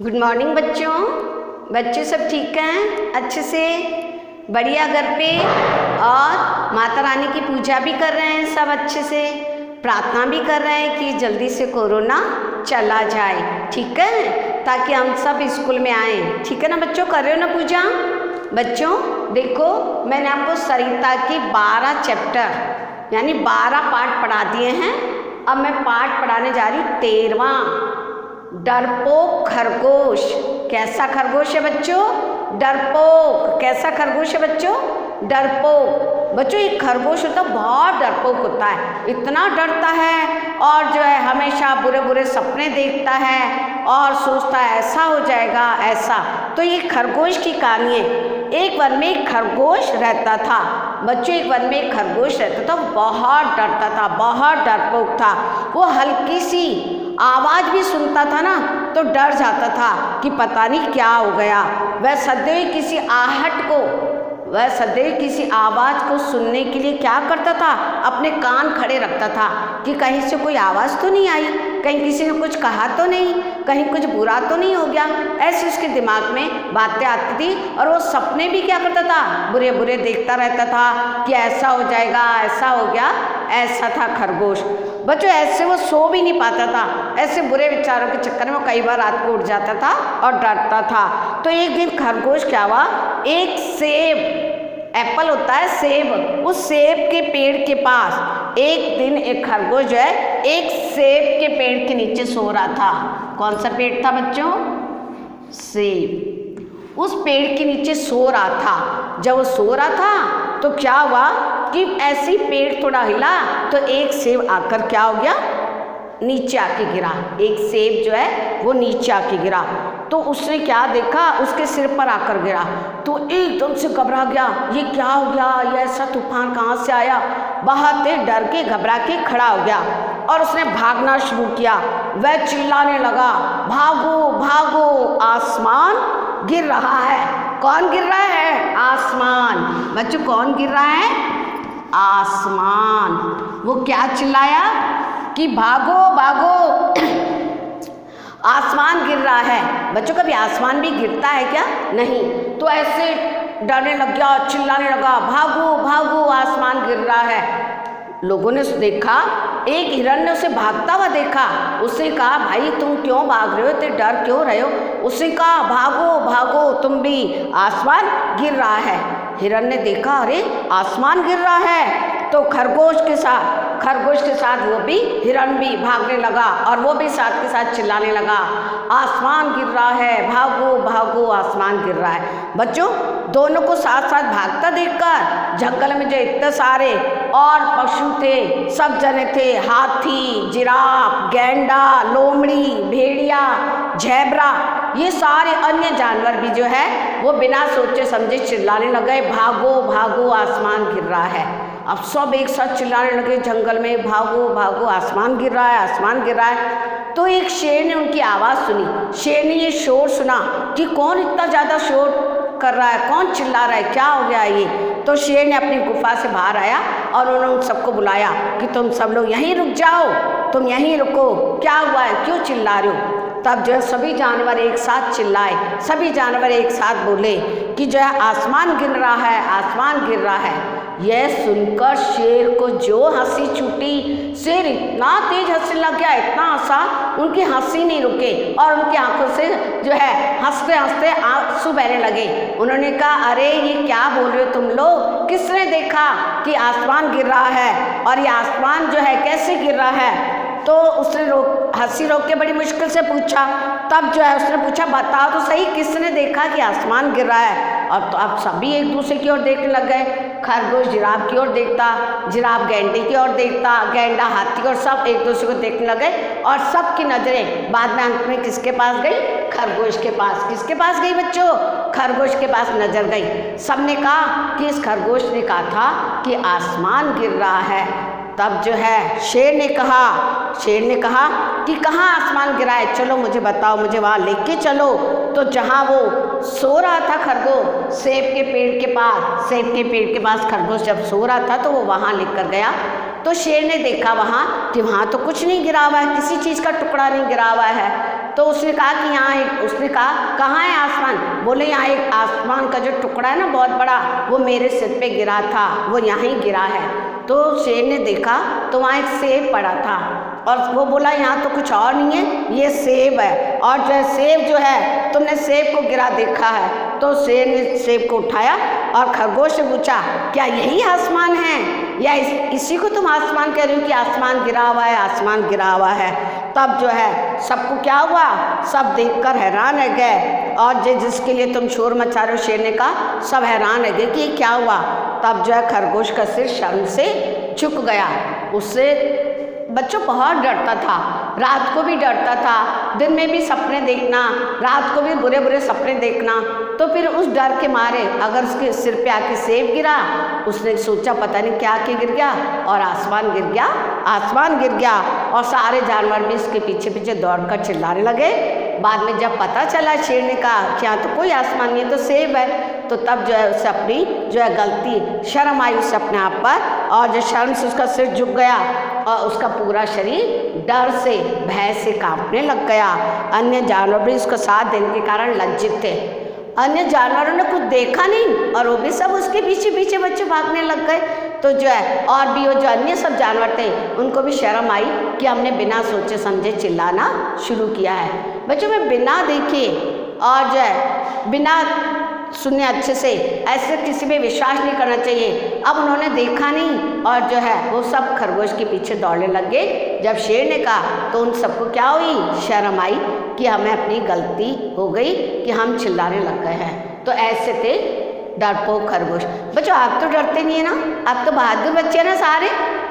Good morning बच्चों। बच्चे सब ठीक हैं अच्छे से, बढ़िया घर पे, और माता रानी की पूजा भी कर रहे हैं सब अच्छे से, प्रार्थना भी कर रहे हैं कि जल्दी से कोरोना चला जाए, ठीक है, ताकि हम सब स्कूल में आएँ, ठीक है ना बच्चों। कर रहे हो ना पूजा? बच्चों देखो, मैंने आपको सरिता की 12 चैप्टर यानी 12 पाठ पढ़ा दिए हैं। अब मैं पाठ पढ़ाने जा रही हूँ 13वां, डरपोक खरगोश। कैसा खरगोश है बच्चों? डरपोक। कैसा खरगोश है बच्चों? डरपोक। बच्चों एक खरगोश होता है, बहुत डरपोक होता है, इतना डरता है और जो है हमेशा बुरे बुरे सपने देखता है और सोचता है ऐसा हो जाएगा ऐसा। तो ये खरगोश की कहानी है। एक वन में एक खरगोश रहता था बच्चों, एक वन में एक खरगोश रहता था, बहुत डरता था, बहुत डरपोक था। वो हल्की सी आवाज़ भी सुनता था ना तो डर जाता था कि पता नहीं क्या हो गया। वह सदैव किसी आहट को, वह सदैव किसी आवाज़ को सुनने के लिए क्या करता था, अपने कान खड़े रखता था कि कहीं से कोई आवाज़ तो नहीं आई, कहीं किसी ने कुछ कहा तो नहीं, कहीं कुछ बुरा तो नहीं हो गया। ऐसे उसके दिमाग में बातें आती थी और वो सपने भी क्या करता था, बुरे बुरे देखता रहता था कि ऐसा हो जाएगा, ऐसा हो गया। ऐसा था खरगोश बच्चों। ऐसे वो सो भी नहीं पाता था, ऐसे बुरे विचारों के चक्कर में वो कई बार रात को उठ जाता था और डरता था। तो एक दिन खरगोश क्या हुआ, एक सेब, एप्पल होता है सेब, उस सेब के पेड़ के पास एक दिन एक खरगोश जो है एक सेब के पेड़ के नीचे सो रहा था। कौन सा पेड़ था बच्चों? सेब। उस पेड़ के नीचे सो रहा था। जब वो सो रहा था तो क्या हुआ कि ऐसे ही पेड़ थोड़ा हिला तो एक सेब आकर क्या हो गया, नीचे आके गिरा। एक सेब जो है वो नीचे आके गिरा। तो उसने क्या देखा, उसके सिर पर आकर गिरा तो एकदम से घबरा गया, ये क्या हो गया, ये ऐसा तूफान कहाँ से आया। बहुत डर के घबरा के खड़ा हो गया और उसने भागना शुरू किया। वह चिल्लाने लगा, भागो भागो, आसमान गिर रहा है। कौन गिर रहा है? आसमान। बच्चों कौन गिर रहा है? आसमान। वो क्या चिल्लाया कि भागो भागो, आसमान गिर रहा है। बच्चों कभी आसमान भी गिरता है क्या? नहीं। तो ऐसे डरने लग गया, चिल्लाने लगा, भागो भागो, आसमान गिर रहा है। लोगों ने देखा, एक हिरण ने उसे भागता हुआ देखा। उसने कहा, भाई तुम क्यों भाग रहे हो, इतने डर क्यों रहे हो? उसने कहा, भागो भागो तुम भी, आसमान गिर रहा है। हिरण ने देखा, अरे आसमान गिर रहा है। तो खरगोश के साथ वो भी, हिरण भी भागने लगा और वो भी साथ के साथ चिल्लाने लगा, आसमान गिर रहा है, भागो भागो, आसमान गिर रहा है। बच्चों दोनों को साथ साथ भागता देखकर जंगल में जो इतने सारे और पशु थे, सब जने थे, हाथी, जिराफ, गैंडा, लोमड़ी, भेड़िया, झेब्रा, ये सारे अन्य जानवर भी जो है वो बिना सोचे समझे चिल्लाने लगे, भागो भागो, आसमान गिर रहा है। अब सब एक साथ चिल्लाने लगे जंगल में, भागो भागो, आसमान गिर रहा है, आसमान गिर रहा है। तो एक शेर ने उनकी आवाज़ सुनी। शेर ने ये शोर सुना कि कौन इतना ज़्यादा शोर कर रहा है, कौन चिल्ला रहा है, क्या हो गया ये। तो शेर ने अपनी गुफा से बाहर आया और उन्होंने उन सबको बुलाया कि तुम सब लोग यहीं रुक जाओ, तुम यहीं रुको, क्या हुआ है, क्यों चिल्ला रहे हो। तब जो है सभी जानवर एक साथ चिल्लाए, सभी जानवर एक साथ बोले कि जो है आसमान गिर रहा है, आसमान गिर रहा है। यह सुनकर शेर को जो हंसी छूटी, शेर इतना तेज हंसने लग गया, इतना हंसा, उनकी हंसी नहीं रुके और उनकी आंखों से जो है हंसते हंसते आंसू बहने लगे। उन्होंने कहा, अरे ये क्या बोल रहे हो तुम लोग, किसने देखा कि आसमान गिर रहा है और ये आसमान जो है कैसे गिर रहा है। तो उसने हंसी रोक के बड़ी मुश्किल से पूछा। तब जो है उसने पूछा, बताओ तो सही किसने देखा कि आसमान गिर रहा है। और तो अब सभी एक दूसरे की ओर देखने लग गए। खरगोश जिराफ की ओर देखता, जिराफ गेंडे की ओर देखता, गेंडा हाथी, और सब एक दूसरे को देखने लगे। और सबकी नजरें बाद में अंत में किसके पास गई? खरगोश के पास। किसके पास गई बच्चों? खरगोश के पास नजर गई। सबने कहा कि इस खरगोश ने कहा था कि आसमान गिर रहा है। तब जो है शेर ने कहा कि कहाँ आसमान गिरा है, चलो मुझे बताओ, मुझे वहाँ लेके चलो। तो जहाँ वो सो रहा था खरगोश, सेब के पेड़ के पास खरगोश जब सो रहा था तो वो वहाँ लेकर गया। तो शेर ने देखा वहाँ कि वहाँ तो कुछ नहीं गिरा हुआ है, किसी चीज़ का टुकड़ा नहीं गिरा हुआ है। तो उसने कहा कि यहाँ एक, उसने कहा कहाँ है आसमान? बोले यहाँ एक आसमान का जो टुकड़ा है ना बहुत बड़ा, वो मेरे सिर पे गिरा था, वो यहाँ ही गिरा है। तो शेर ने देखा तो वहाँ एक सेब पड़ा था और वो बोला यहाँ तो कुछ और नहीं है, ये सेब है। और जो है सेब जो है, तुमने सेब को गिरा देखा है? तो शेर ने सेब को उठाया और खरगोश से पूछा क्या यही आसमान है, या इसी को तुम आसमान कह रही हो कि आसमान गिरा हुआ है, आसमान गिरा हुआ है? तब जो है सबको क्या हुआ, सब देखकर हैरान रह गए। और जिसके लिए तुम शोर मचा रहे हो, शेर ने कहा, सब हैरान रह गए कि क्या हुआ। तब जो है खरगोश का सिर शर्म से झुक गया। उससे बच्चों बहुत डरता था, रात को भी डरता था, दिन में भी सपने देखना, रात को भी बुरे बुरे सपने देखना। तो फिर उस डर के मारे अगर उसके सिर पे आके सेब गिरा, उसने सोचा पता नहीं क्या आके गिर गया और आसमान गिर गया, आसमान गिर गया। और सारे जानवर भी इसके पीछे पीछे दौड़कर चिल्लाने लगे। बाद में जब पता चला, शेर ने कहा क्या तो कोई आसमान नहीं है, तो सेब है। तो तब जो है उसे अपनी जो है गलती, शर्म आई उसे अपने आप पर, और जो शर्म से उसका सिर झुक गया और उसका पूरा शरीर डर से, भय से कांपने लग गया। अन्य जानवर भी उसका साथ देने के कारण लज्जित थे। अन्य जानवरों ने कुछ देखा नहीं और वो भी सब उसके पीछे पीछे बच्चे भागने लग गए। तो जो है और भी वो जो अन्य सब जानवर थे, उनको भी शर्म आई कि हमने बिना सोचे समझे चिल्लाना शुरू किया है। बच्चों में बिना देखे और जो है बिना सुने अच्छे से ऐसे किसी पे विश्वास नहीं करना चाहिए। अब उन्होंने देखा नहीं और जो है वो सब खरगोश के पीछे दौड़ने लग गए। जब शेर ने कहा तो उन सबको क्या हुई, शर्म आई कि हमें अपनी गलती हो गई कि हम चिल्लाने लग गए हैं। तो ऐसे थे डरपोक खरगोश। बच्चों आप तो डरते नहीं है ना, आप तो बहादुर बच्चे हैं ना सारे,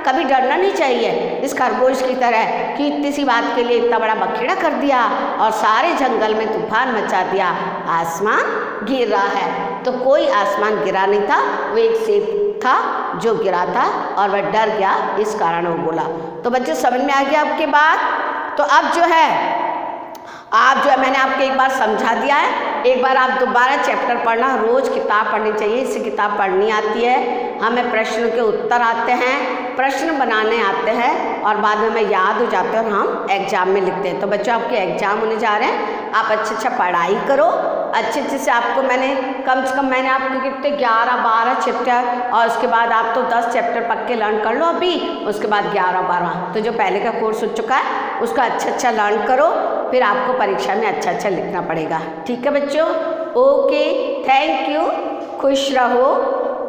कभी डरना नहीं चाहिए इस खरगोश की तरह कि इतनी सी बात के लिए इतना बड़ा बखेड़ा कर दिया और सारे जंगल में तूफान मचा दिया, आसमान गिर रहा है। तो कोई आसमान गिरा नहीं था, वो एक सेब था जो गिरा था और वह डर गया, इस कारण वो बोला। तो बच्चों समझ में आ गया आपके बात? तो अब जो है आप जो है मैंने आपको एक बार समझा दिया है, एक बार आप दोबारा चैप्टर पढ़ना, रोज़ किताब पढ़नी चाहिए, इससे किताब पढ़नी आती है, हमें प्रश्न के उत्तर आते हैं, प्रश्न बनाने आते हैं और बाद में हमें याद हो जाते हैं और हम एग्ज़ाम में लिखते हैं। तो बच्चों आपके एग्ज़ाम होने जा रहे हैं, आप अच्छा पढ़ाई करो, अच्छे से आपको मैंने कम से कम मैंने आपको कितने 11-12 चैप्टर और उसके बाद आप तो 10 चैप्टर पक्के लर्न कर लो अभी, उसके बाद 11-12 तो जो पहले का कोर्स हो चुका है उसका अच्छा लर्न करो, फिर आपको परीक्षा में अच्छा लिखना पड़ेगा। ठीक है बच्चों, ओके, थैंक यू, खुश रहो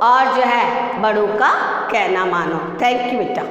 और जो है बड़ों का कहना मानो। थैंक यू बेटा।